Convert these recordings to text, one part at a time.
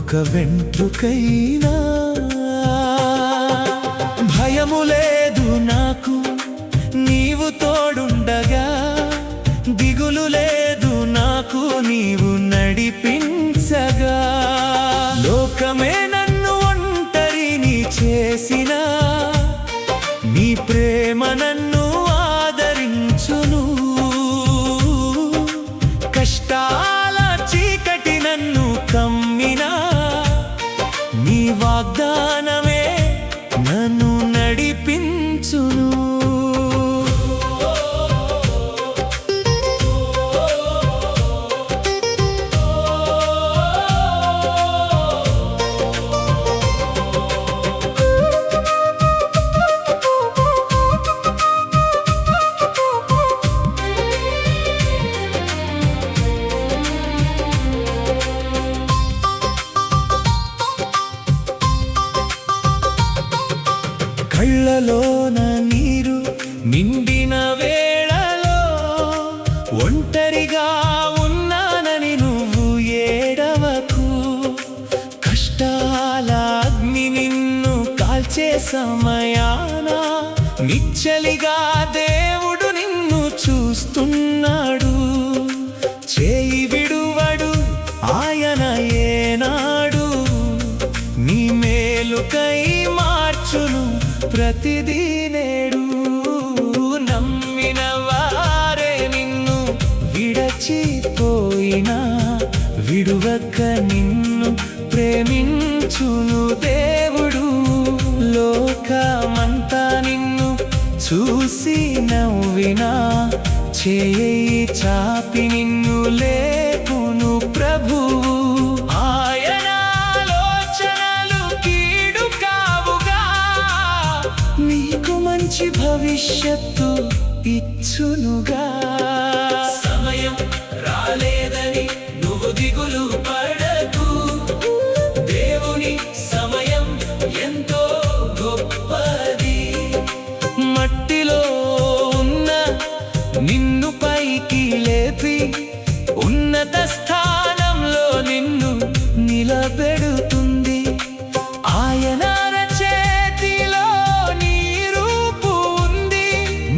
ఒక వెంట్రుకైనా భయము లేదు నాకు, నీవు తోడుండగా. దిగులు లేదు నాకు, నీవు నడిపించగా. లోకమే నన్ను ఒంటరిని చేసినా, నీ ప్రేమ నన్ను ఆదరించును. కష్టాల చీకటి నన్ను కమ్మినా, నీ వాగ్దానమే నన్ను నడిపించును. కళ్ళలోన నీరు నిండిన వేళలో ఒంటరిగా ఉన్నానని నువ్వు ఏడవకు. కష్టాల అగ్ని నిన్ను కాల్చే సమయాన నిశ్చలిగా దేవుడు నిన్ను చూస్తున్నాడు. చేయి విడువడు ఆయన ఏనాడు, నీ మేలుకై మార్చును ప్రతిదీ నేడు. నమ్మిన వారే నిన్ను విడచిపోయినా, విడువక నిన్ను ప్రేమించును దేవుడు. లోకమంతా నిన్ను చూసి నవ్వినా, చేయి చాపి నిన్ను లేపును ప్రభువు. ఆయన ఆలోచనలు కీడు కావుగా, నీకు మంచి భవిష్యత్తు ఇచ్చునుగా. సమయం రాలేదని నువ్వు దిగులు పడకు, దేవుని సమయం ఎంతో గొప్పది. మట్టిలో ఉన్న నిన్ను పైకి లేపి, ఉన్నత స్థానంలో నిన్ను నిలబెడుతుంది. ఆయన చేతిలో నీ రూపు ఉంది,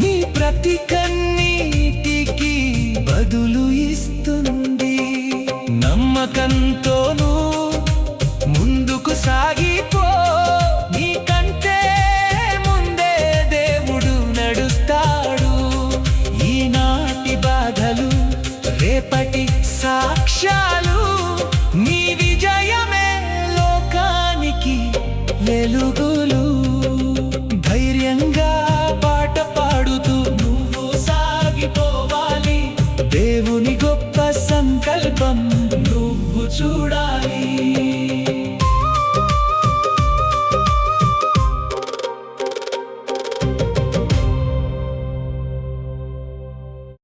నీ ప్రతి కన్నీటికి బదులు ఇస్తుంది. నమ్మకంతోనూ ముందుకు సాగిపో, నీకంటే ముందే దేవుడు నడుస్తాడు. ఈనాటి బాధలు రేపటి సాక్ష్యాలు, నీ విజయమే లోకానికి వెలుగులు. ధైర్యంగా పాట పాడుతూ నువ్వు సాగిపోవాలి, దేవుని